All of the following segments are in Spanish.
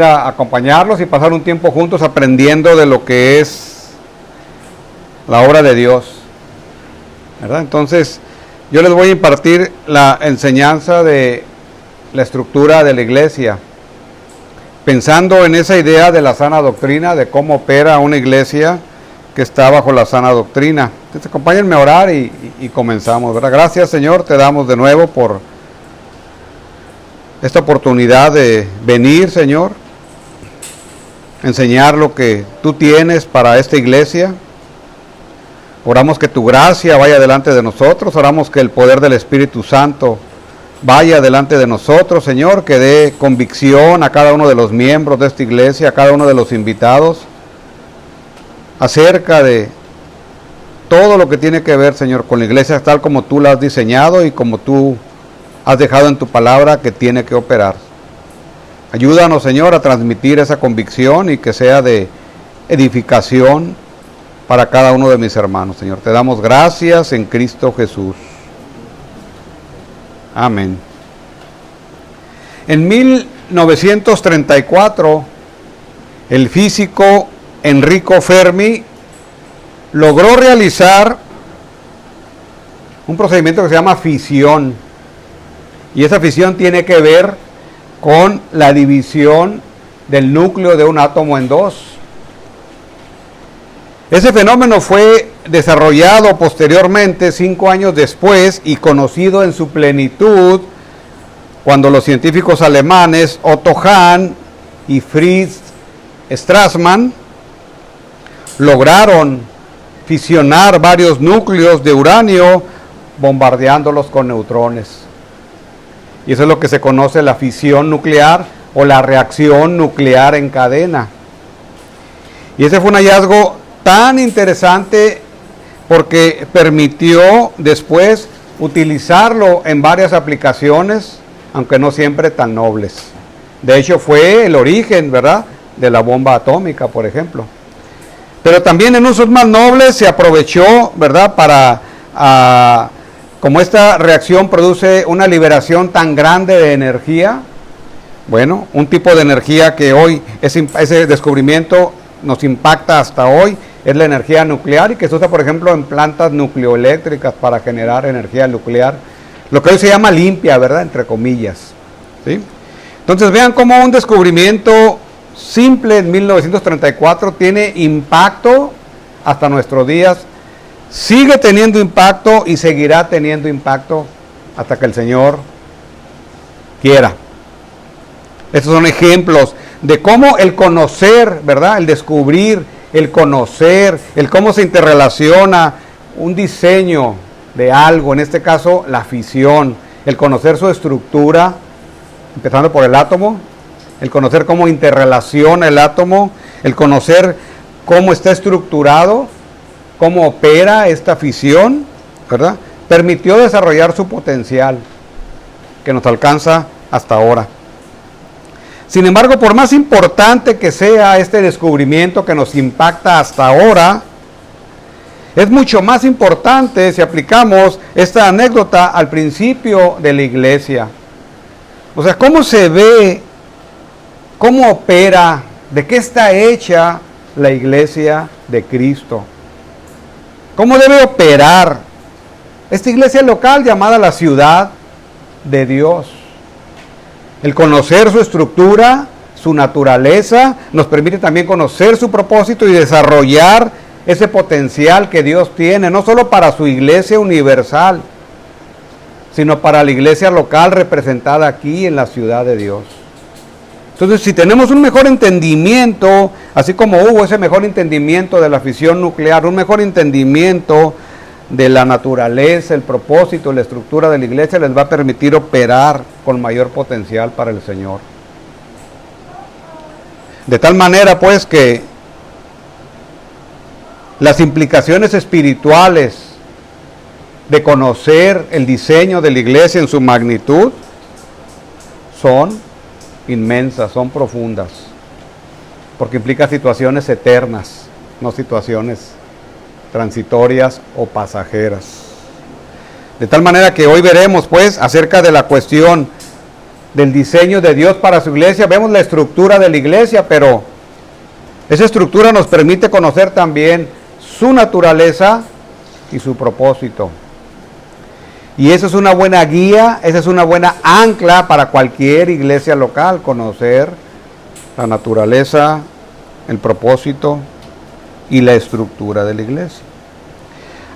a acompañarlos y pasar un tiempo juntos aprendiendo de lo que es la obra de Dios, ¿verdad? Entonces, yo les voy a impartir la enseñanza de la estructura de la iglesia, pensando en esa idea de la sana doctrina, de cómo opera una iglesia que está bajo la sana doctrina. Entonces, acompáñenme a orar y comenzamos, ¿verdad? Gracias, Señor, te damos de nuevo por esta oportunidad de venir, Señor, enseñar lo que tú tienes para esta iglesia. Oramos que tu gracia vaya delante de nosotros, oramos que el poder del Espíritu Santo vaya delante de nosotros, Señor, que dé convicción a cada uno de los miembros de esta iglesia, a cada uno de los invitados, acerca de todo lo que tiene que ver, Señor, con la iglesia tal como tú la has diseñado y como tú has dejado en tu palabra que tiene que operar. Ayúdanos, Señor, a transmitir esa convicción y que sea de edificación para cada uno de mis hermanos, Señor. Te damos gracias en Cristo Jesús. Amén. En 1934, el físico Enrico Fermi logró realizar un procedimiento que se llama fisión. Y esa fisión tiene que ver con la división del núcleo de un átomo en dos. Ese fenómeno fue desarrollado posteriormente, 5 años después, y conocido en su plenitud cuando los científicos alemanes Otto Hahn y Fritz Strassmann lograron fisionar varios núcleos de uranio bombardeándolos con neutrones. Y eso es lo que se conoce la fisión nuclear o la reacción nuclear en cadena. Y ese fue un hallazgo tan interesante porque permitió después utilizarlo en varias aplicaciones, aunque no siempre tan nobles. De hecho, fue el origen, ¿verdad?, de la bomba atómica, por ejemplo. Pero también en usos más nobles se aprovechó, ¿verdad?, para como esta reacción produce una liberación tan grande de energía, bueno, un tipo de energía que hoy, ese descubrimiento nos impacta hasta hoy, es la energía nuclear y que se usa, por ejemplo, en plantas nucleoeléctricas para generar energía nuclear, lo que hoy se llama limpia, ¿verdad?, entre comillas, ¿sí? Entonces vean cómo un descubrimiento simple en 1934 tiene impacto hasta nuestros días. Sigue teniendo impacto y seguirá teniendo impacto hasta que el Señor quiera. Estos son ejemplos de cómo el conocer, ¿verdad?, el descubrir, el conocer, el cómo se interrelaciona un diseño de algo, en este caso la fisión, el conocer su estructura, empezando por el átomo, el conocer cómo interrelaciona el átomo, el conocer cómo está estructurado, cómo opera esta fisión, ¿verdad?, permitió desarrollar su potencial que nos alcanza hasta ahora. Sin embargo, por más importante que sea este descubrimiento que nos impacta hasta ahora, es mucho más importante si aplicamos esta anécdota al principio de la iglesia. O sea, cómo se ve, cómo opera, de qué está hecha la iglesia de Cristo. ¿Cómo debe operar esta iglesia local llamada la ciudad de Dios? El conocer su estructura, su naturaleza, nos permite también conocer su propósito y desarrollar ese potencial que Dios tiene, no solo para su iglesia universal, sino para la iglesia local representada aquí en la ciudad de Dios. Entonces, si tenemos un mejor entendimiento, así como hubo ese mejor entendimiento de la fisión nuclear, un mejor entendimiento de la naturaleza, el propósito, la estructura de la iglesia, les va a permitir operar con mayor potencial para el Señor. De tal manera, pues, que las implicaciones espirituales de conocer el diseño de la iglesia en su magnitud son inmensas, son profundas, porque implica situaciones eternas, no situaciones transitorias o pasajeras. De tal manera que hoy veremos, pues, acerca de la cuestión del diseño de Dios para su iglesia. Vemos la estructura de la iglesia, pero esa estructura nos permite conocer también su naturaleza y su propósito. Y eso es una buena guía, esa es una buena ancla para cualquier iglesia local, conocer la naturaleza, el propósito y la estructura de la iglesia.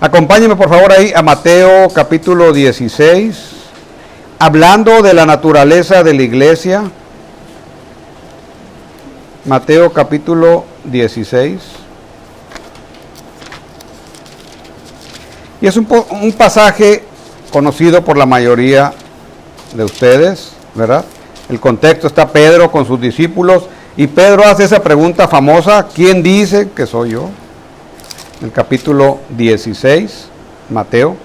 Acompáñenme por favor ahí a Mateo capítulo 16, hablando de la naturaleza de la iglesia. Mateo capítulo 16. Y es un pasaje conocido por la mayoría de ustedes, ¿verdad? El contexto está Pedro con sus discípulos y Pedro hace esa pregunta famosa: ¿quién dice que soy yo? El capítulo 16, Mateo.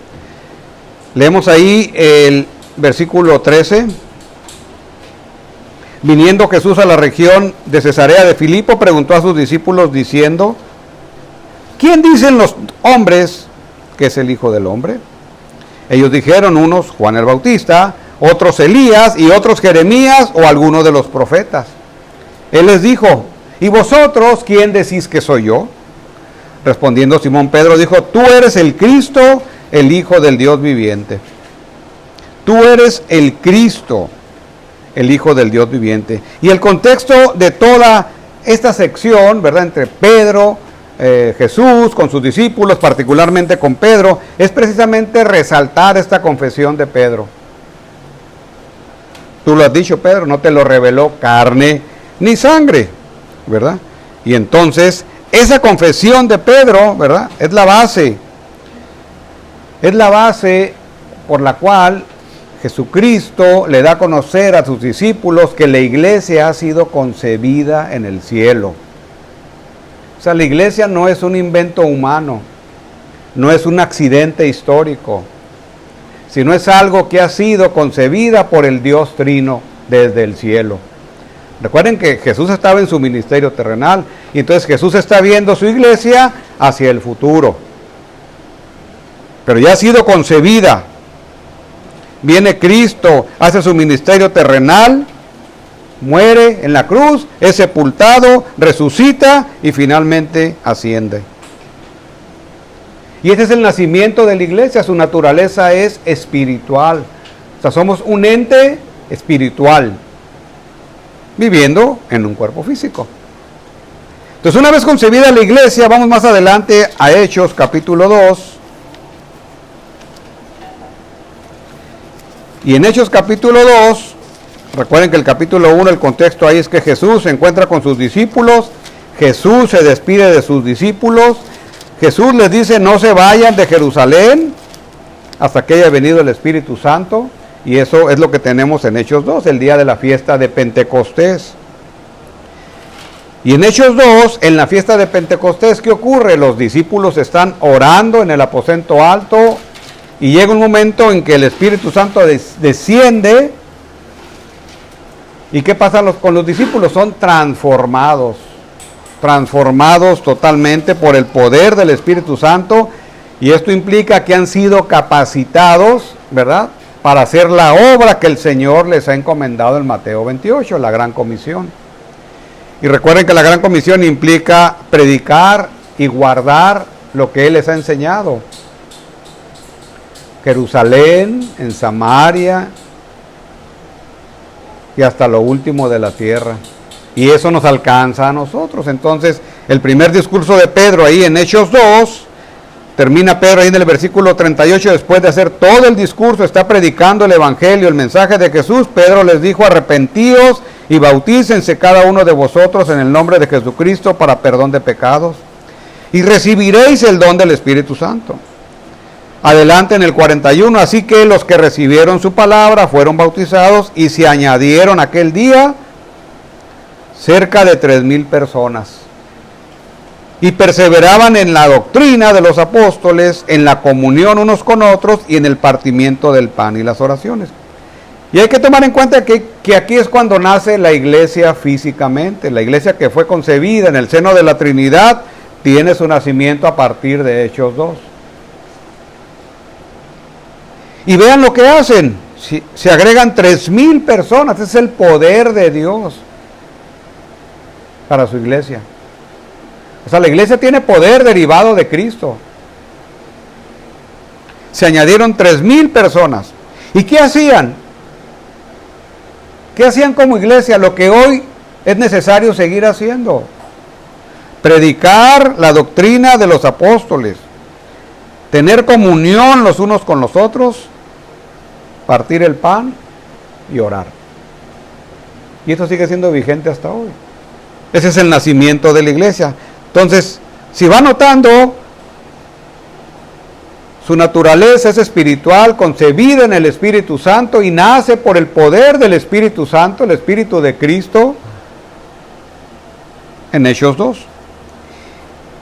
Leemos ahí el versículo 13. Viniendo Jesús a la región de Cesarea de Filipo, preguntó a sus discípulos diciendo: ¿quién dicen los hombres que es el Hijo del Hombre? Ellos dijeron, unos Juan el Bautista, otros Elías y otros Jeremías o alguno de los profetas. Él les dijo: ¿y vosotros quién decís que soy yo? Respondiendo Simón Pedro dijo: tú eres el Cristo, el Hijo del Dios viviente. Tú eres el Cristo, el Hijo del Dios viviente. Y el contexto de toda esta sección, ¿verdad?, entre Pedro, Jesús, con sus discípulos, particularmente con Pedro, es precisamente resaltar esta confesión de Pedro. Tú lo has dicho, Pedro, no te lo reveló carne ni sangre, ¿verdad? Y entonces, esa confesión de Pedro, ¿verdad?, es la base por la cual Jesucristo le da a conocer a sus discípulos que la iglesia ha sido concebida en el cielo. O sea, la iglesia no es un invento humano, no es un accidente histórico, sino es algo que ha sido concebida por el Dios Trino desde el cielo. Recuerden que Jesús estaba en su ministerio terrenal y entonces Jesús está viendo su iglesia hacia el futuro. Pero ya ha sido concebida. Viene Cristo, hace su ministerio terrenal, muere en la cruz, es sepultado, resucita y finalmente asciende. Y ese es el nacimiento de la iglesia, su naturaleza es espiritual. O sea, somos un ente espiritual, viviendo en un cuerpo físico. Entonces, una vez concebida la iglesia, vamos más adelante a Hechos capítulo 2. Y en Hechos capítulo 2, recuerden que el capítulo 1, el contexto ahí es que Jesús se encuentra con sus discípulos, Jesús se despide de sus discípulos, Jesús les dice: no se vayan de Jerusalén hasta que haya venido el Espíritu Santo, y eso es lo que tenemos en Hechos 2, el día de la fiesta de Pentecostés. Y en Hechos 2, en la fiesta de Pentecostés, ¿qué ocurre? Los discípulos están orando en el aposento alto, y llega un momento en que el Espíritu Santo desciende. ¿Y qué pasa con los discípulos? Son transformados totalmente por el poder del Espíritu Santo. Y esto implica que han sido capacitados, ¿verdad?, para hacer la obra que el Señor les ha encomendado en Mateo 28, la Gran Comisión. Y recuerden que la Gran Comisión implica predicar y guardar lo que Él les ha enseñado. Jerusalén, en Samaria y hasta lo último de la tierra. Y eso nos alcanza a nosotros. Entonces, el primer discurso de Pedro ahí en Hechos 2, termina Pedro ahí en el versículo 38, después de hacer todo el discurso, está predicando el evangelio, el mensaje de Jesús. Pedro les dijo: arrepentíos y bautícense cada uno de vosotros en el nombre de Jesucristo para perdón de pecados, y recibiréis el don del Espíritu Santo. Adelante en el 41, así que los que recibieron su palabra fueron bautizados y se añadieron aquel día cerca de 3,000 personas. Y perseveraban en la doctrina de los apóstoles, en la comunión unos con otros y en el partimiento del pan y las oraciones. Y hay que tomar en cuenta que aquí es cuando nace la iglesia físicamente. La iglesia que fue concebida en el seno de la Trinidad tiene su nacimiento a partir de Hechos 2. Y vean lo que hacen. Si se agregan 3,000 personas, ese es el poder de Dios para su iglesia. O sea, la iglesia tiene poder derivado de Cristo. Se añadieron 3,000 personas. ¿Y qué hacían? ¿Qué hacían como iglesia? Lo que hoy es necesario seguir haciendo. Predicar la doctrina de los apóstoles. Tener comunión los unos con los otros. Partir el pan y orar. Y esto sigue siendo vigente hasta hoy. Ese es el nacimiento de la iglesia. Entonces, si va notando, su naturaleza es espiritual, concebida en el Espíritu Santo y nace por el poder del Espíritu Santo, el Espíritu de Cristo, en Hechos 2.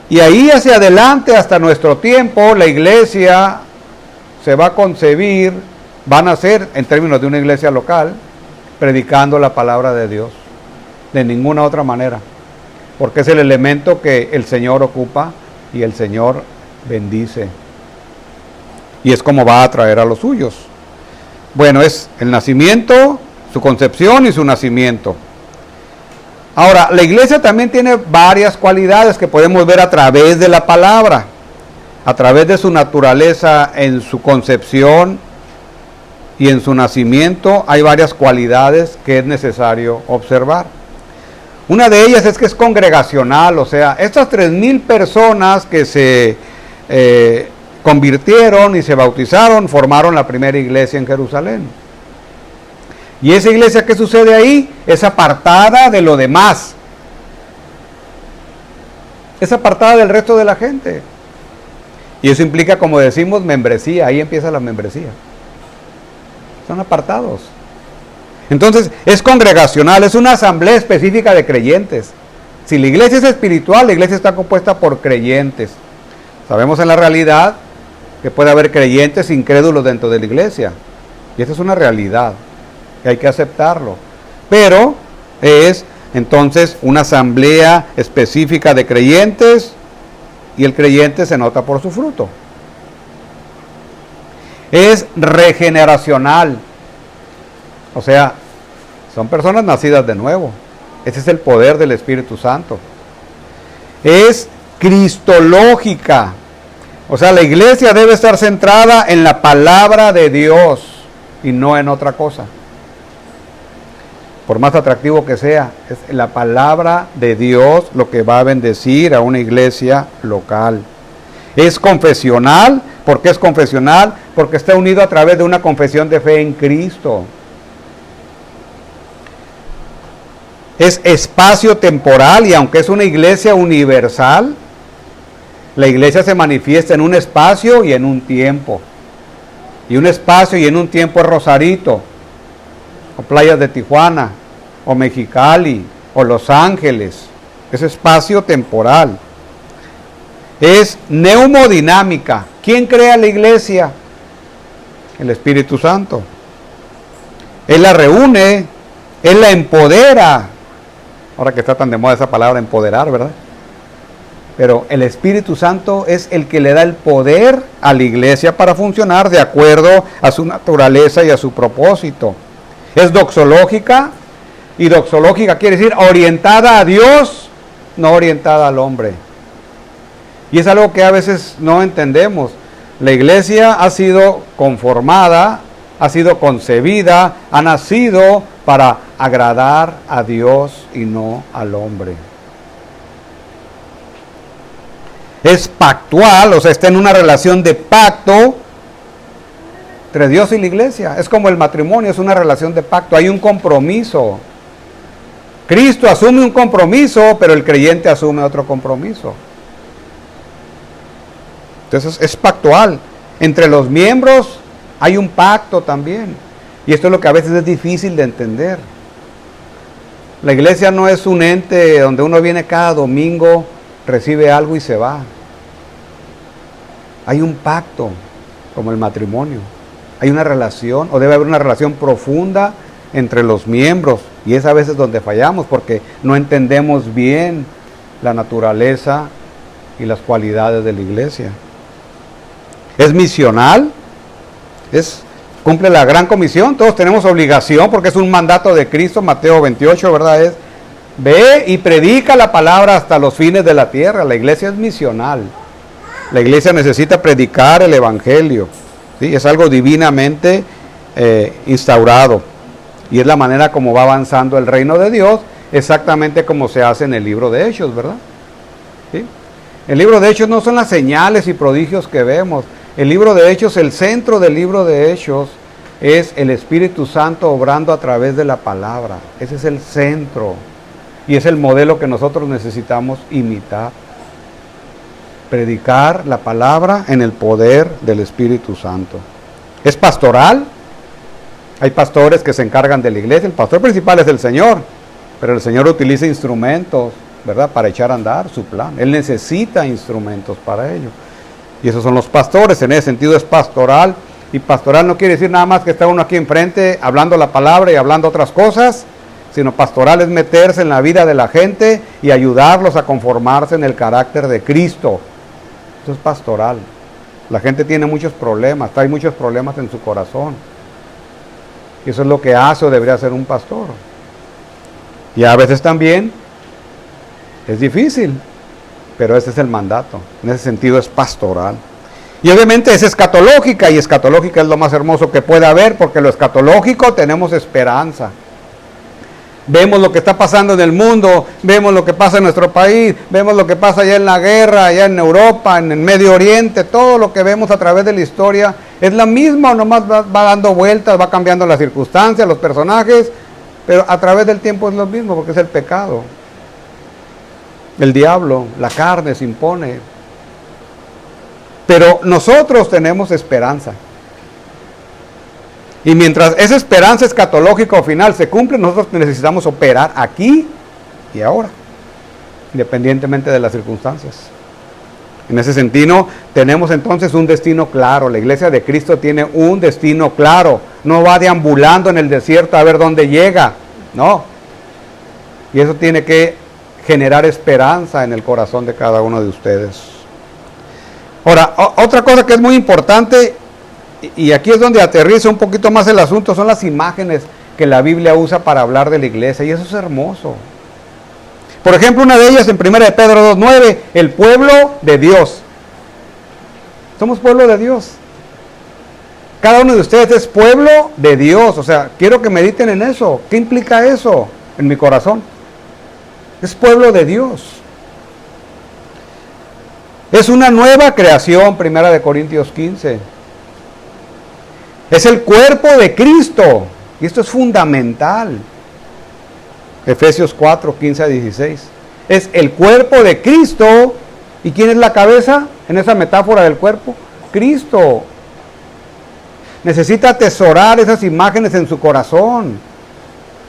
Y ahí hacia adelante, hasta nuestro tiempo, la iglesia se va a concebir, va a nacer en términos de una iglesia local, predicando la palabra de Dios, de ninguna otra manera, porque es el elemento que el Señor ocupa y el Señor bendice. Y es como va a atraer a los suyos. Bueno, es el nacimiento, su concepción y su nacimiento. Ahora, la iglesia también tiene varias cualidades que podemos ver a través de la palabra, a través de su naturaleza en su concepción y en su nacimiento. Hay varias cualidades que es necesario observar. Una de ellas es que es congregacional, o sea, estas 3,000 personas que se convirtieron y se bautizaron, formaron la primera iglesia en Jerusalén. Y esa iglesia, ¿qué sucede ahí? Es apartada de lo demás. Es apartada del resto de la gente. Y eso implica, como decimos, membresía. Ahí empieza la membresía. Son apartados. Entonces, es congregacional, es una asamblea específica de creyentes. Si la iglesia es espiritual, la iglesia está compuesta por creyentes. Sabemos en la realidad que puede haber creyentes incrédulos dentro de la iglesia. Y esa es una realidad, que hay que aceptarlo. Pero es entonces una asamblea específica de creyentes, y el creyente se nota por su fruto. Es regeneracional. O sea, son personas nacidas de nuevo. Ese es el poder del Espíritu Santo. Es cristológica. O sea, la iglesia debe estar centrada en la palabra de Dios y no en otra cosa. Por más atractivo que sea, es la palabra de Dios lo que va a bendecir a una iglesia local. Es confesional. ¿Por qué es confesional? Porque está unido a través de una confesión de fe en Cristo. Es espacio temporal, y aunque es una iglesia universal, la iglesia se manifiesta en un espacio y en un tiempo. Y un espacio y en un tiempo es Rosarito, o playas de Tijuana, o Mexicali, o Los Ángeles. Es espacio temporal. Es neumodinámica. ¿Quién crea la iglesia? El Espíritu Santo. Él la reúne, Él la empodera. Ahora que está tan de moda esa palabra, empoderar, ¿verdad? Pero el Espíritu Santo es el que le da el poder a la iglesia para funcionar de acuerdo a su naturaleza y a su propósito. Es doxológica, y doxológica quiere decir orientada a Dios, no orientada al hombre. Y es algo que a veces no entendemos. La iglesia ha sido conformada, ha sido concebida, ha nacido para agradar a Dios y no al hombre. Es pactual, o sea, está en una relación de pacto entre Dios y la iglesia. Es como el matrimonio, es una relación de pacto, hay un compromiso. Cristo asume un compromiso, pero el creyente asume otro compromiso. Entonces es pactual. Entre los miembros hay un pacto también. Y esto es lo que a veces es difícil de entender. La iglesia no es un ente donde uno viene cada domingo, recibe algo y se va. Hay un pacto, como el matrimonio. Hay una relación, o debe haber una relación profunda entre los miembros. Y es a veces donde fallamos, porque no entendemos bien la naturaleza y las cualidades de la iglesia. Es misional, es cumple la gran comisión, todos tenemos obligación porque es un mandato de Cristo, Mateo 28, ¿verdad? Es, ve y predica la palabra hasta los fines de la tierra. La iglesia es misional. La iglesia necesita predicar el evangelio, ¿sí? Es algo divinamente instaurado. Y es la manera como va avanzando el reino de Dios, exactamente como se hace en el libro de Hechos, ¿verdad? ¿Sí? El libro de Hechos no son las señales y prodigios que vemos. El libro de Hechos, el centro del libro de Hechos es el Espíritu Santo obrando a través de la palabra. Ese es el centro y es el modelo que nosotros necesitamos imitar. Predicar la palabra en el poder del Espíritu Santo. Es pastoral. Hay pastores que se encargan de la iglesia. El pastor principal es el Señor, pero el Señor utiliza instrumentos, ¿verdad?, para echar a andar su plan. Él necesita instrumentos para ello. Y esos son los pastores. En ese sentido es pastoral. Y pastoral no quiere decir nada más que está uno aquí enfrente hablando la palabra y hablando otras cosas, sino pastoral es meterse en la vida de la gente y ayudarlos a conformarse en el carácter de Cristo. Eso es pastoral. La gente tiene muchos problemas, hay muchos problemas en su corazón. Y eso es lo que hace o debería hacer un pastor. Y a veces también es difícil, pero ese es el mandato. En ese sentido es pastoral. Y obviamente es escatológica, y escatológica es lo más hermoso que puede haber, porque lo escatológico tenemos esperanza. Vemos lo que está pasando en el mundo, vemos lo que pasa en nuestro país, vemos lo que pasa allá en la guerra, allá en Europa, en el Medio Oriente, todo lo que vemos a través de la historia es la misma, o nomás va dando vueltas, va cambiando las circunstancias, los personajes, pero a través del tiempo es lo mismo, porque es el pecado. El diablo, la carne se impone. Pero nosotros tenemos esperanza. Y mientras esa esperanza escatológica o final se cumple, nosotros necesitamos operar aquí y ahora, independientemente de las circunstancias. En ese sentido, tenemos entonces un destino claro. La iglesia de Cristo tiene un destino claro. No va deambulando en el desierto a ver dónde llega. No. Y eso tiene que generar esperanza en el corazón de cada uno de ustedes. Ahora, otra cosa que es muy importante, y aquí es donde aterriza un poquito más el asunto, son las imágenes que la Biblia usa para hablar de la iglesia, y eso es hermoso. Por ejemplo, una de ellas en 1 de Pedro 2:9, el pueblo de Dios. Somos pueblo de Dios. Cada uno de ustedes es pueblo de Dios. O sea, quiero que mediten en eso. ¿Qué implica eso en mi corazón? Es pueblo de Dios. Es una nueva creación, 1 de Corintios 15. Es el cuerpo de Cristo. Y esto es fundamental. Efesios 4, 15 a 16. Es el cuerpo de Cristo. ¿Y quién es la cabeza en esa metáfora del cuerpo? Cristo. Necesita atesorar esas imágenes en su corazón.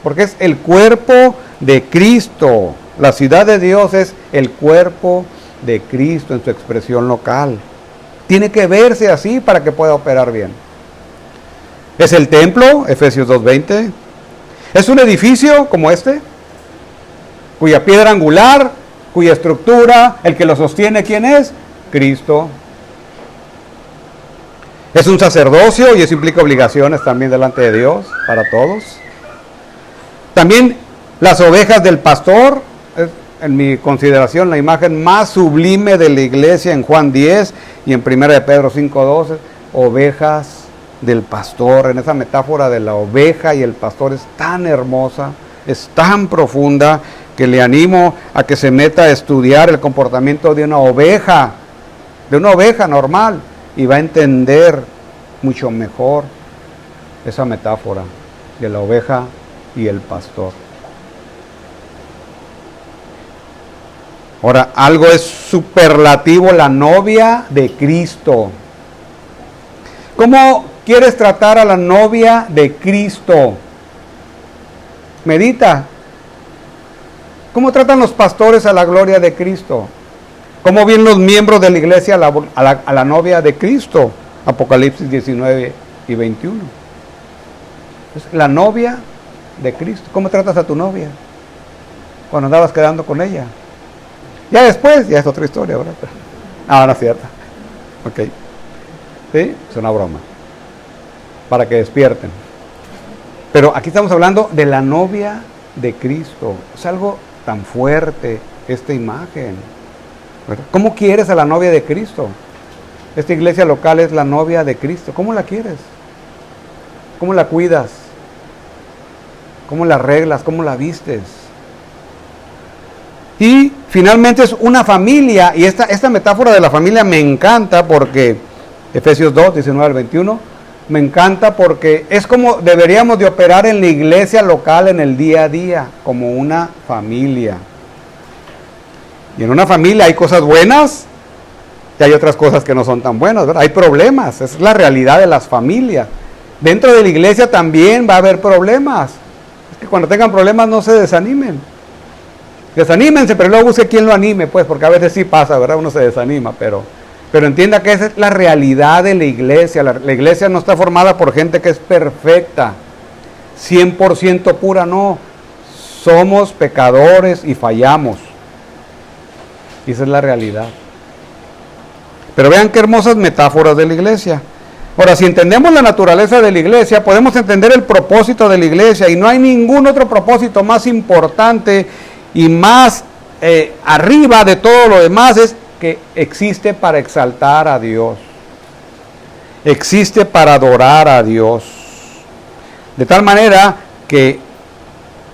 Porque es el cuerpo de Cristo. La ciudad de Dios es el cuerpo de Cristo en su expresión local. Tiene que verse así para que pueda operar bien. Es el templo, Efesios 2:20. Es un edificio como este, cuya piedra angular, cuya estructura, el que lo sostiene, ¿quién es? Cristo. Es un sacerdocio y eso implica obligaciones también delante de Dios para todos. También las ovejas del pastor, es, en mi consideración, la imagen más sublime de la iglesia en Juan 10 y en 1 de Pedro 5:12, ovejas del pastor. En esa metáfora de la oveja y el pastor es tan hermosa, es tan profunda, que le animo a que se meta a estudiar el comportamiento de una oveja normal, y va a entender mucho mejor esa metáfora de la oveja y el pastor. Ahora, algo es superlativo, la novia de Cristo. ¿Cómo quieres tratar a la novia de Cristo? Medita. ¿Cómo tratan los pastores a la gloria de Cristo? ¿Cómo ven los miembros de la iglesia a la novia de Cristo? Apocalipsis 19 y 21. Es la novia de Cristo. ¿Cómo tratas a tu novia cuando andabas quedando con ella? Ya después, ya es otra historia, ¿verdad? No, no es cierto. Ok. ¿Sí? Es una broma. para que despierten. Pero aquí estamos hablando de la novia de Cristo. Es algo tan fuerte esta imagen, ¿verdad? ¿Cómo quieres a la novia de Cristo? Esta iglesia local es la novia de Cristo. ¿Cómo la quieres? ¿Cómo la cuidas? ¿Cómo la arreglas? ¿Cómo la vistes? Y finalmente es una familia, y esta metáfora de la familia me encanta porque, Efesios 2, 19 al 21, me encanta porque es como deberíamos de operar en la iglesia local en el día a día, como una familia. Y en una familia hay cosas buenas y hay otras cosas que no son tan buenas, ¿verdad? Hay problemas, es la realidad de las familias. Dentro de la iglesia también va a haber problemas. Es que cuando tengan problemas no se desanimen. Desanímense, pero luego busque quien lo anime, pues, porque a veces sí pasa, ¿verdad? Uno se desanima, pero entienda que esa es la realidad de la iglesia. La iglesia no está formada por gente que es perfecta, 100% pura, no. Somos pecadores y fallamos. Y esa es la realidad. Pero vean qué hermosas metáforas de la iglesia. Ahora, si entendemos la naturaleza de la iglesia, podemos entender el propósito de la iglesia, y no hay ningún otro propósito más importante y más arriba de todo lo demás, es que existe para exaltar a Dios. Existe para adorar a Dios. De tal manera que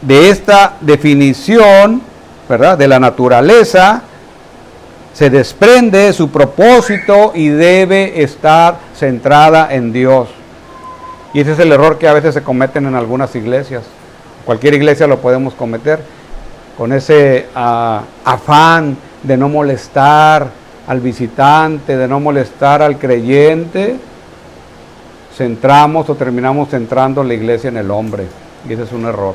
de esta definición, ¿verdad?, de la naturaleza, se desprende su propósito y debe estar centrada en Dios. Y ese es el error que a veces se cometen en algunas iglesias. Cualquier iglesia lo podemos cometer, con ese afán de no molestar al visitante, de no molestar al creyente. Centramos o terminamos centrando la iglesia en el hombre, y ese es un error.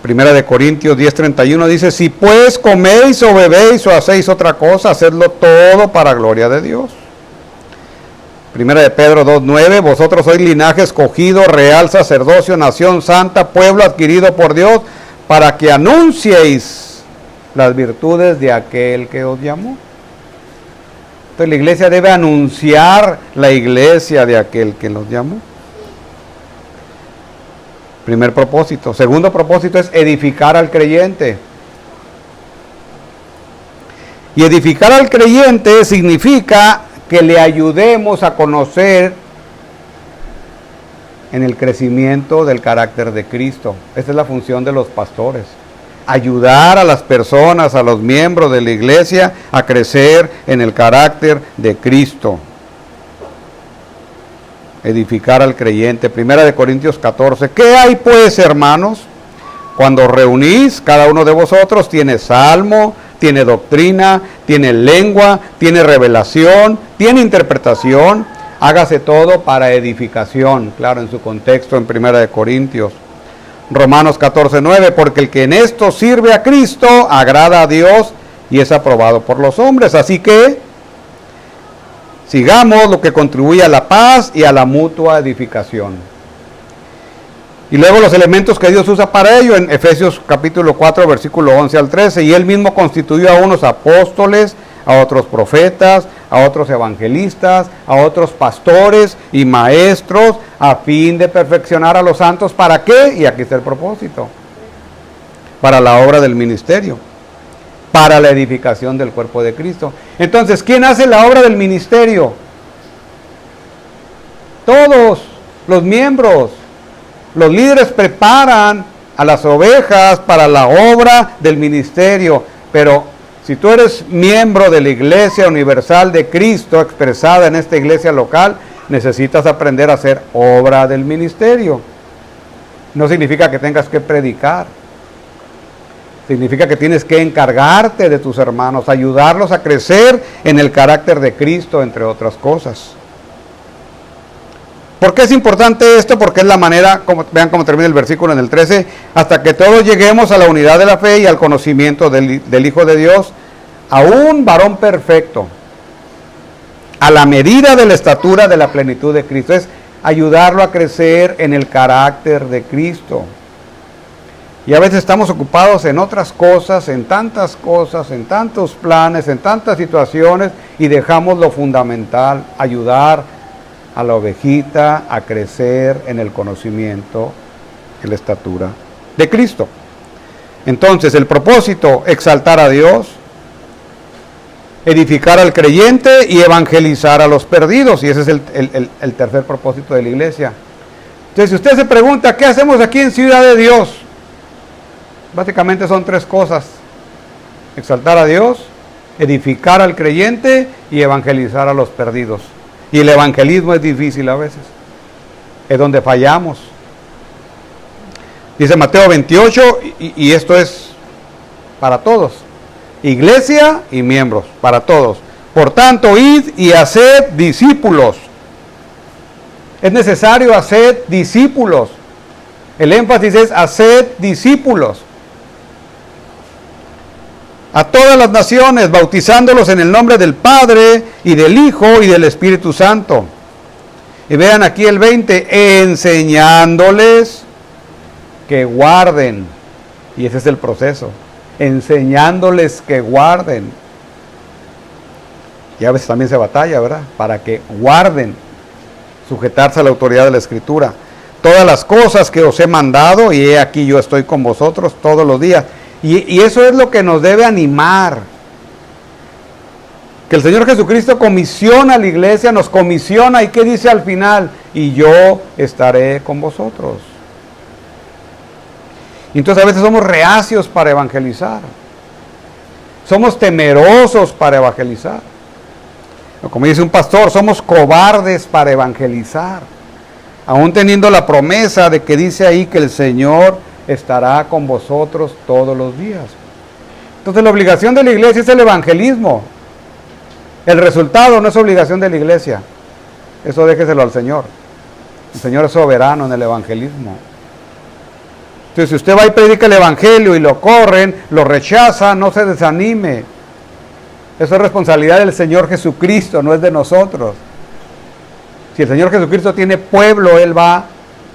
Primera de Corintios 10:31 dice: si pues coméis o bebéis o hacéis otra cosa, hacedlo todo para gloria de Dios. Primera de Pedro 2:9: vosotros sois linaje escogido, real sacerdocio, nación santa, pueblo adquirido por Dios, para que anunciéis las virtudes de aquel que os llamó. Entonces la iglesia debe anunciar la iglesia de aquel que los llamó. Primer propósito. Segundo propósito es edificar al creyente. Y edificar al creyente significa que le ayudemos a conocer en el crecimiento del carácter de Cristo. Esa es la función de los pastores. Ayudar a las personas, a los miembros de la iglesia, a crecer en el carácter de Cristo. Edificar al creyente. Primera de Corintios 14. ¿Qué hay pues, hermanos? Cuando reunís, cada uno de vosotros tiene salmo, tiene doctrina, tiene lengua, tiene revelación, tiene interpretación. Hágase todo para edificación. Claro, en su contexto en Primera de Corintios. Romanos 14:9. Porque el que en esto sirve a Cristo agrada a Dios y es aprobado por los hombres. Así que sigamos lo que contribuye a la paz y a la mutua edificación. Y luego los elementos que Dios usa para ello en Efesios capítulo 4, versículo 11 al 13. Y Él mismo constituyó a unos apóstoles, a otros profetas, a otros evangelistas, a otros pastores y maestros, a fin de perfeccionar a los santos. ¿Para qué? Y aquí está el propósito. Para la obra del ministerio, para la edificación del cuerpo de Cristo. Entonces, ¿quién hace la obra del ministerio? Todos los miembros. Los líderes preparan a las ovejas para la obra del ministerio. Pero si tú eres miembro de la Iglesia Universal de Cristo, expresada en esta iglesia local, necesitas aprender a hacer obra del ministerio. No significa que tengas que predicar. Significa que tienes que encargarte de tus hermanos, ayudarlos a crecer en el carácter de Cristo, entre otras cosas. ¿Por qué es importante esto? Porque es la manera, vean cómo termina el versículo en el 13, hasta que todos lleguemos a la unidad de la fe y al conocimiento del Hijo de Dios, a un varón perfecto, a la medida de la estatura de la plenitud de Cristo. Es ayudarlo a crecer en el carácter de Cristo. Y a veces estamos ocupados en otras cosas, en tantas cosas, en tantos planes, en tantas situaciones, y dejamos lo fundamental: ayudar a la ovejita a crecer en el conocimiento, en la estatura de Cristo. Entonces, el propósito, exaltar a Dios, edificar al creyente y evangelizar a los perdidos. Y ese es el tercer propósito de la iglesia. Entonces, si usted se pregunta, ¿qué hacemos aquí en Ciudad de Dios? Básicamente son tres cosas: exaltar a Dios, edificar al creyente y evangelizar a los perdidos. Y el evangelismo es difícil a veces. Es donde fallamos. Dice Mateo 28, y esto es para todos. Iglesia y miembros, para todos. Por tanto, id y haced discípulos. Es necesario hacer discípulos. El énfasis es haced discípulos. A todas las naciones, bautizándolos en el nombre del Padre y del Hijo y del Espíritu Santo. Y vean aquí el 20, enseñándoles que guarden. Y ese es el proceso. Enseñándoles que guarden. Y a veces también se batalla, ¿verdad? Para que guarden, sujetarse a la autoridad de la Escritura. Todas las cosas que os he mandado, y he aquí yo estoy con vosotros todos los días. Y eso es lo que nos debe animar. Que el Señor Jesucristo comisiona a la iglesia, nos comisiona, y ¿qué dice al final? Y yo estaré con vosotros. Entonces a veces somos reacios para evangelizar. Somos temerosos para evangelizar. O como dice un pastor, somos cobardes para evangelizar. Aún teniendo la promesa de que dice ahí que el Señor estará con vosotros todos los días. Entonces la obligación de la iglesia es el evangelismo. El resultado no es obligación de la iglesia. Eso déjeselo al Señor. El Señor es soberano en el evangelismo. Entonces, si usted va y predica el evangelio y lo corren, lo rechazan, no se desanime. Eso es responsabilidad del Señor Jesucristo, no es de nosotros. Si el Señor Jesucristo tiene pueblo, Él va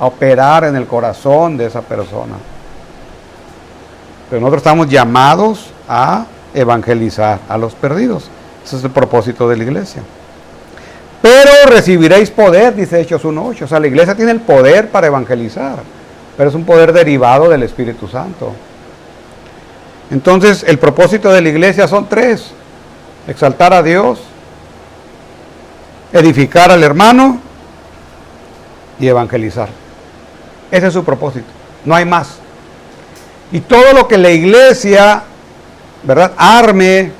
a operar en el corazón de esa persona. Pero nosotros estamos llamados a evangelizar a los perdidos. Ese es el propósito de la iglesia. Pero recibiréis poder, dice Hechos 1:8. O sea, la iglesia tiene el poder para evangelizar, pero es un poder derivado del Espíritu Santo. Entonces, el propósito de la iglesia son tres: exaltar a Dios, edificar al hermano y evangelizar. Ese es su propósito, no hay más. Y todo lo que la iglesia, ¿verdad?, arme,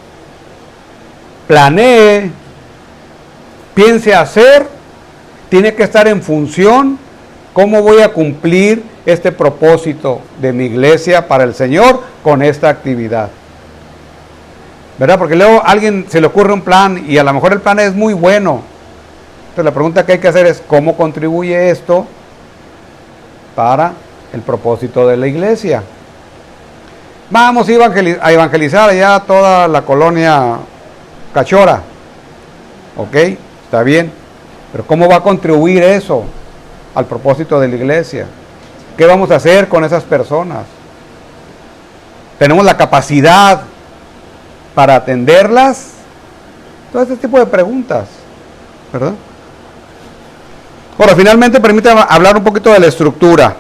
planee, piense hacer, tiene que estar en función. ¿Cómo voy a cumplir este propósito de mi iglesia para el Señor con esta actividad? ¿Verdad? Porque luego a alguien se le ocurre un plan y a lo mejor el plan es muy bueno. Entonces la pregunta que hay que hacer es, ¿cómo contribuye esto para el propósito de la iglesia? Vamos a evangelizar allá toda la colonia Cachora. Ok, está bien. Pero ¿cómo va a contribuir eso al propósito de la iglesia? ¿Qué vamos a hacer con esas personas? ¿Tenemos la capacidad para atenderlas? Todo este tipo de preguntas, ¿verdad? Ahora, finalmente, permítame hablar un poquito de la estructura.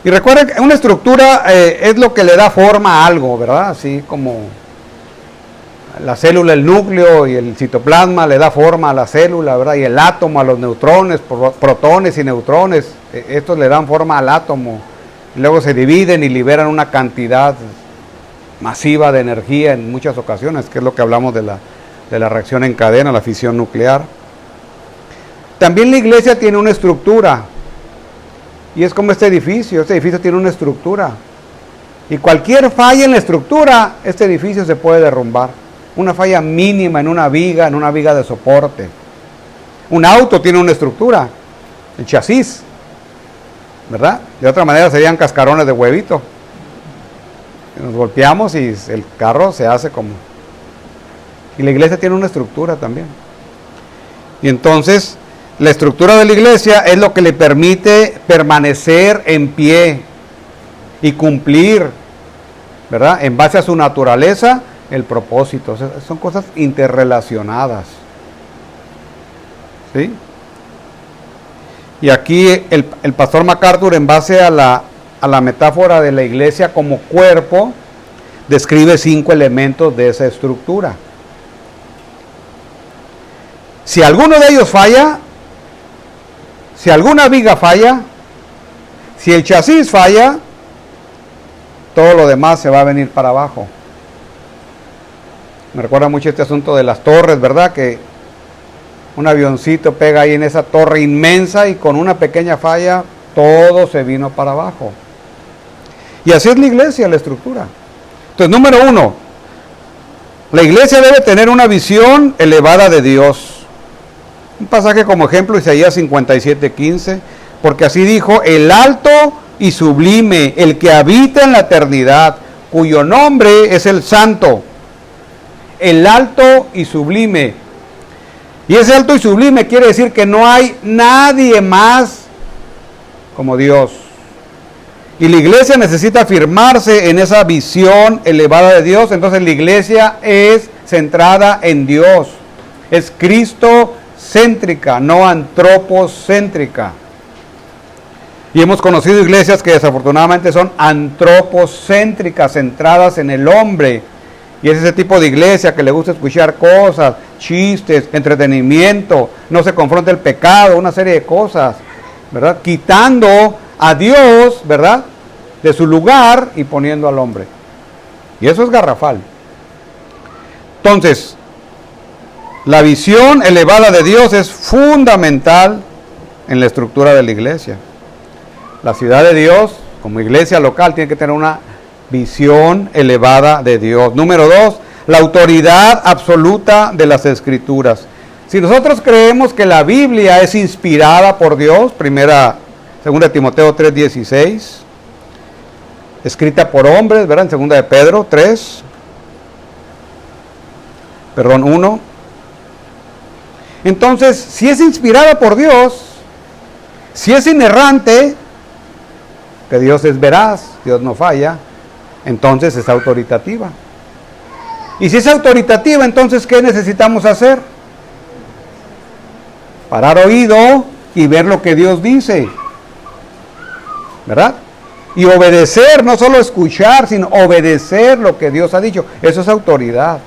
Y recuerden que una estructura es lo que le da forma a algo, ¿verdad? Así como la célula, el núcleo y el citoplasma le da forma a la célula, ¿verdad? Y el átomo a los neutrones, protones y neutrones, estos le dan forma al átomo. Y luego se dividen y liberan una cantidad masiva de energía en muchas ocasiones, que es lo que hablamos de la reacción en cadena, la fisión nuclear. También la iglesia tiene una estructura, y es como este edificio tiene una estructura, y cualquier falla en la estructura, este edificio se puede derrumbar. Una falla mínima en una viga de soporte. Un auto tiene una estructura, el chasis, ¿verdad? De otra manera serían cascarones de huevito. Nos golpeamos y el carro se hace como... Y la iglesia tiene una estructura también. Y entonces, la estructura de la iglesia es lo que le permite permanecer en pie y cumplir, ¿verdad?, en base a su naturaleza, el propósito. O sea, son cosas interrelacionadas. ¿sí? Y aquí el pastor MacArthur, en base a la metáfora de la iglesia como cuerpo, describe 5 elementos de esa estructura. Si alguno de ellos falla, si alguna viga falla, si el chasis falla, todo lo demás se va a venir para abajo. Me recuerda mucho este asunto de las torres, ¿verdad? Que un avioncito pega ahí en esa torre inmensa y con una pequeña falla todo se vino para abajo. Y así es la iglesia, la estructura. Entonces, número 1, la iglesia debe tener una visión elevada de Dios. Un pasaje como ejemplo, Isaías 57:15, porque así dijo: el alto y sublime, el que habita en la eternidad, cuyo nombre es el Santo. El alto y sublime. Y ese alto y sublime quiere decir que no hay nadie más como Dios. Y la iglesia necesita afirmarse en esa visión elevada de Dios. Entonces la iglesia es centrada en Dios. Es cristocéntrica, no antropocéntrica. Y hemos conocido iglesias que desafortunadamente son antropocéntricas, centradas en el hombre. Y es ese tipo de iglesia que le gusta escuchar cosas, chistes, entretenimiento, no se confronta el pecado, una serie de cosas, ¿verdad? Quitando a Dios, ¿verdad?, de su lugar y poniendo al hombre. Y eso es garrafal. Entonces, la visión elevada de Dios es fundamental en la estructura de la iglesia. La ciudad de Dios, como iglesia local, tiene que tener una visión elevada de Dios. Número 2, la autoridad absoluta de las Escrituras. Si nosotros creemos que la Biblia es inspirada por Dios, 2 Timoteo 3:16, escrita por hombres, ¿verdad? En 2 de Pedro 1. Entonces, si es inspirada por Dios, si es inerrante, que Dios es veraz, Dios no falla, entonces es autoritativa. Y si es autoritativa, entonces ¿qué necesitamos hacer? Parar oído y ver lo que Dios dice, ¿verdad? Y obedecer, no solo escuchar, sino obedecer lo que Dios ha dicho. Eso es autoridad.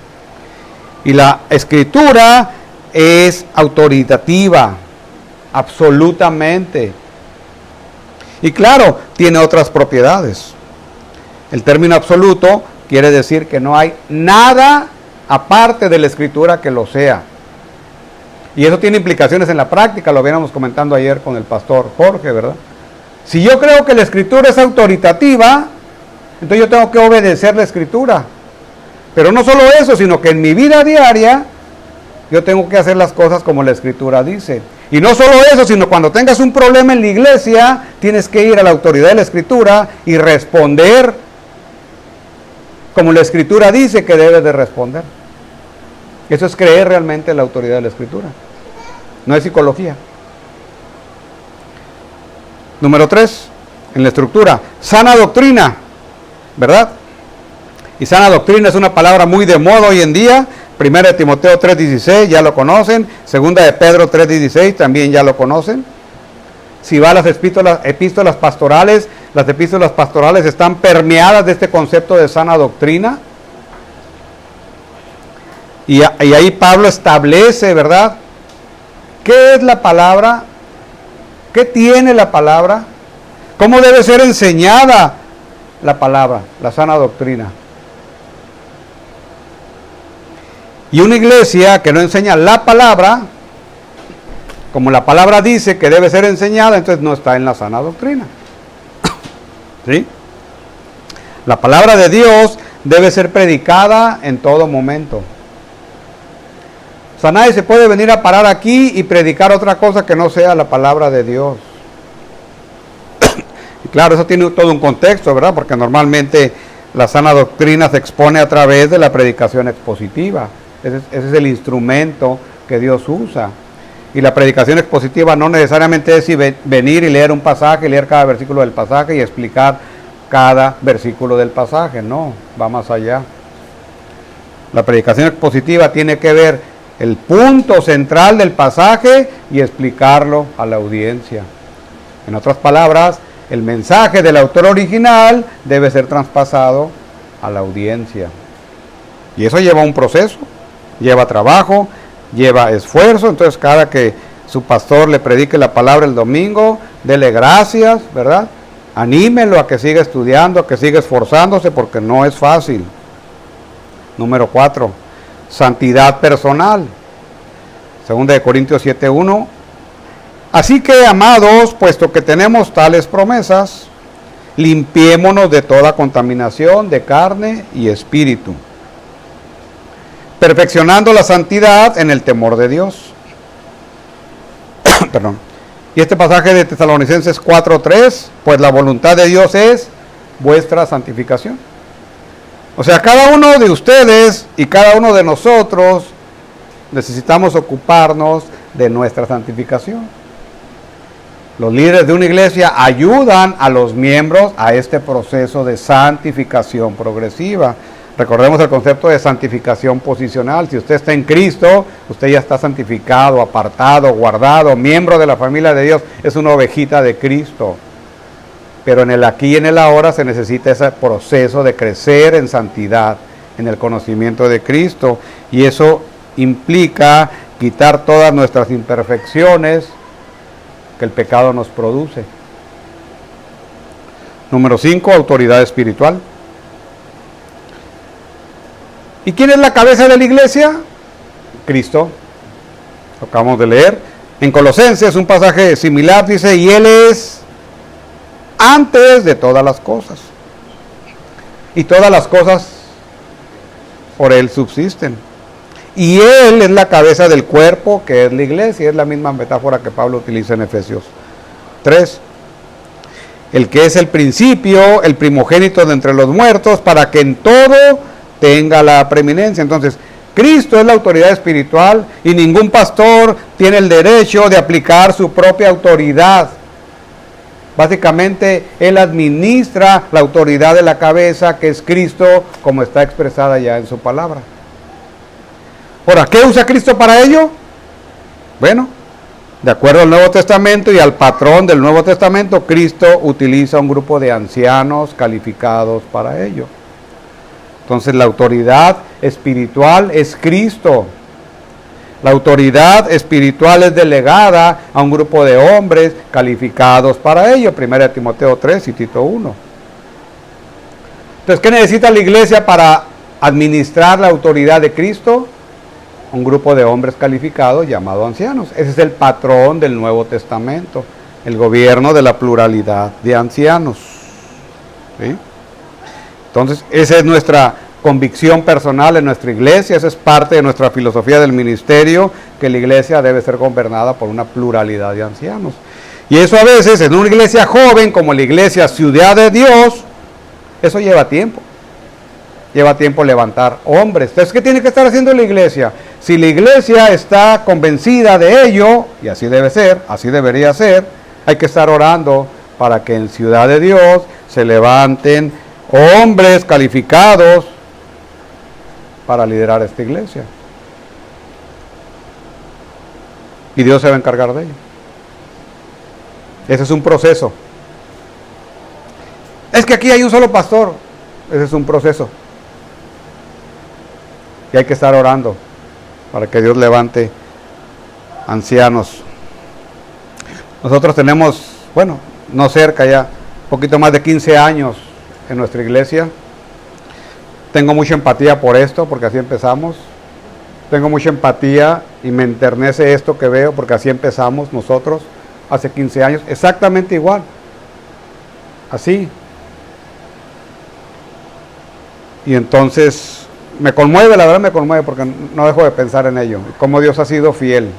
Y la Escritura es autoritativa, absolutamente. Y claro, tiene otras propiedades. El término absoluto quiere decir que no hay nada aparte de la Escritura que lo sea. Y eso tiene implicaciones en la práctica, lo veníamos comentando ayer con el pastor Jorge, ¿verdad? Si yo creo que la Escritura es autoritativa, entonces yo tengo que obedecer la Escritura. Pero no solo eso, sino que en mi vida diaria yo tengo que hacer las cosas como la Escritura dice. Y no solo eso, sino cuando tengas un problema en la iglesia, tienes que ir a la autoridad de la Escritura y responder como la Escritura dice que debes de responder. Eso es creer realmente en la autoridad de la Escritura. No es psicología. Número 3, en la estructura, sana doctrina, ¿verdad? Y sana doctrina es una palabra muy de moda hoy en día. 1 Timoteo 3:16, ya lo conocen. 2 de Pedro 3:16, también ya lo conocen. Si va a las epístolas pastorales, las epístolas pastorales están permeadas de este concepto de sana doctrina. Y ahí Pablo establece, ¿verdad?, ¿qué es la palabra? ¿Qué tiene la palabra? ¿Cómo debe ser enseñada la palabra, la sana doctrina? Y una iglesia que no enseña la palabra, como la palabra dice que debe ser enseñada, entonces no está en la sana doctrina. ¿Sí? La palabra de Dios debe ser predicada en todo momento. O sea, nadie se puede venir a parar aquí y predicar otra cosa que no sea la palabra de Dios. Y claro, eso tiene todo un contexto, ¿verdad? Porque normalmente la sana doctrina se expone a través de la predicación expositiva. Ese es el instrumento que Dios usa. Y la predicación expositiva no necesariamente es venir y leer un pasaje, leer cada versículo del pasaje y explicar cada versículo del pasaje. No, va más allá. La predicación expositiva tiene que ver el punto central del pasaje y explicarlo a la audiencia. En otras palabras, el mensaje del autor original debe ser traspasado a la audiencia. Y eso lleva un proceso, lleva trabajo, lleva esfuerzo. Entonces, cada que su pastor le predique la palabra el domingo, dele gracias, ¿verdad? Anímelo a que siga estudiando, a que siga esforzándose, porque no es fácil. Número 4, santidad personal. 2 Corintios 7:1. Así que, amados, puesto que tenemos tales promesas, limpiémonos de toda contaminación de carne y espíritu, perfeccionando la santidad en el temor de Dios. Perdón. Y este pasaje de Tesalonicenses 4:3, pues la voluntad de Dios es vuestra santificación. O sea, cada uno de ustedes y cada uno de nosotros necesitamos ocuparnos de nuestra santificación. Los líderes de una iglesia ayudan a los miembros a este proceso de santificación progresiva. Recordemos el concepto de santificación posicional. Si usted está en Cristo, usted ya está santificado, apartado, guardado, miembro de la familia de Dios. Es una ovejita de Cristo. Pero en el aquí y en el ahora se necesita ese proceso de crecer en santidad, en el conocimiento de Cristo. Y eso implica quitar todas nuestras imperfecciones que el pecado nos produce. Número 5, autoridad espiritual. ¿Y quién es la cabeza de la iglesia? Cristo. Lo acabamos de leer. En Colosenses, un pasaje similar, dice, y Él es antes de todas las cosas. Y todas las cosas por Él subsisten. Y Él es la cabeza del cuerpo, que es la iglesia. Es la misma metáfora que Pablo utiliza en Efesios 3. El que es el principio, el primogénito de entre los muertos, para que en todo tenga la preeminencia. Entonces, Cristo es la autoridad espiritual y ningún pastor tiene el derecho de aplicar su propia autoridad. Básicamente, Él administra la autoridad de la cabeza, que es Cristo, como está expresada ya en su palabra. Ahora, ¿qué usa Cristo para ello? Bueno, de acuerdo al Nuevo Testamento y al patrón del Nuevo Testamento, Cristo utiliza un grupo de ancianos calificados para ello. Entonces, la autoridad espiritual es Cristo. La autoridad espiritual es delegada a un grupo de hombres calificados para ello. 1 Timoteo 3 y Tito 1. Entonces, ¿qué necesita la iglesia para administrar la autoridad de Cristo? Un grupo de hombres calificados llamados ancianos. Ese es el patrón del Nuevo Testamento, el gobierno de la pluralidad de ancianos. ¿Sí? Entonces, esa es nuestra convicción personal en nuestra iglesia, esa es parte de nuestra filosofía del ministerio, que la iglesia debe ser gobernada por una pluralidad de ancianos. Y eso a veces, en una iglesia joven como la iglesia Ciudad de Dios, eso lleva tiempo. Lleva tiempo levantar hombres. Entonces, ¿qué tiene que estar haciendo la iglesia? Si la iglesia está convencida de ello, y así debe ser, así debería ser, hay que estar orando para que en Ciudad de Dios se levanten hombres calificados para liderar esta iglesia. Y Dios se va a encargar de ello. Ese es un proceso. Es que aquí hay un solo pastor. Ese es un proceso. Y hay que estar orando para que Dios levante ancianos. Nosotros tenemos, bueno, no cerca ya, un poquito más de 15 años en nuestra iglesia. Tengo mucha empatía por esto, porque así empezamos. Tengo mucha empatía y me enternece esto que veo, porque así empezamos nosotros hace 15 años, exactamente igual. Así. Y entonces me conmueve, la verdad me conmueve, porque no dejo de pensar en ello, cómo Dios ha sido fiel.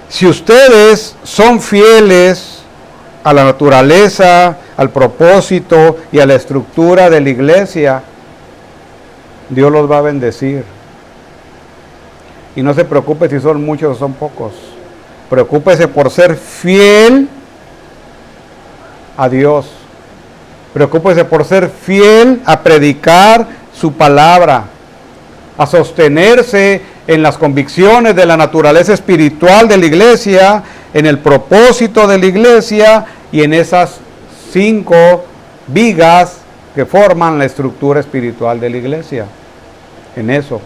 Si ustedes son fieles a la naturaleza, al propósito y a la estructura de la iglesia, Dios los va a bendecir. Y no se preocupe si son muchos o son pocos. Preocúpese por ser fiel a Dios. Preocúpese por ser fiel a predicar su palabra, a sostenerse en las convicciones de la naturaleza espiritual de la iglesia, en el propósito de la iglesia y en esas 5 vigas que forman la estructura espiritual de la iglesia. En eso.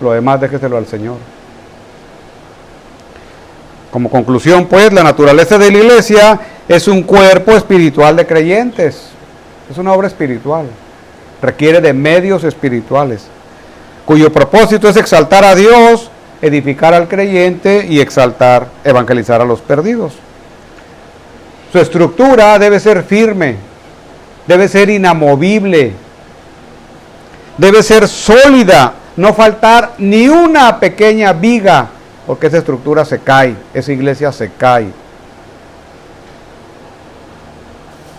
Lo demás déjeselo al Señor. Como conclusión, pues, la naturaleza de la iglesia es un cuerpo espiritual de creyentes. Es una obra espiritual. Requiere de medios espirituales, cuyo propósito es exaltar a Dios, edificar al creyente y evangelizar a los perdidos. Su estructura debe ser firme, debe ser inamovible, debe ser sólida, no faltar ni una pequeña viga, porque esa estructura se cae, esa iglesia se cae.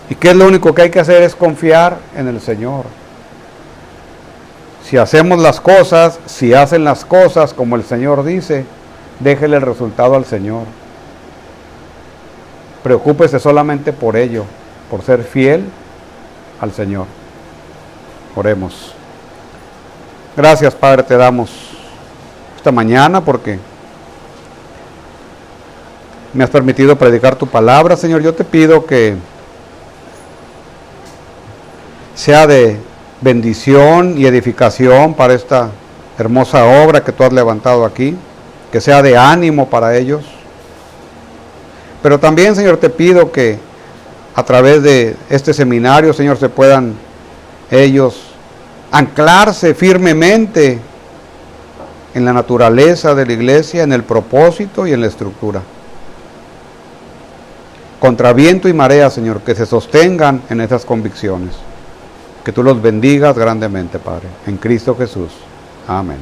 ¿Y qué es lo único que hay que hacer? Es confiar en el Señor. Si hacemos las cosas, si hacen las cosas como el Señor dice, déjele el resultado al Señor. Preocúpese solamente por ello, por ser fiel al Señor. Oremos. Gracias, Padre, te damos esta mañana porque me has permitido predicar tu palabra, Señor. Yo te pido que sea de bendición y edificación para esta hermosa obra que tú has levantado aquí, que sea de ánimo para ellos. Pero también, Señor, te pido que a través de este seminario, Señor, se puedan ellos anclarse firmemente en la naturaleza de la iglesia, en el propósito y en la estructura. Contra viento y marea, Señor, que se sostengan en esas convicciones. Que tú los bendigas grandemente, Padre, en Cristo Jesús. Amén.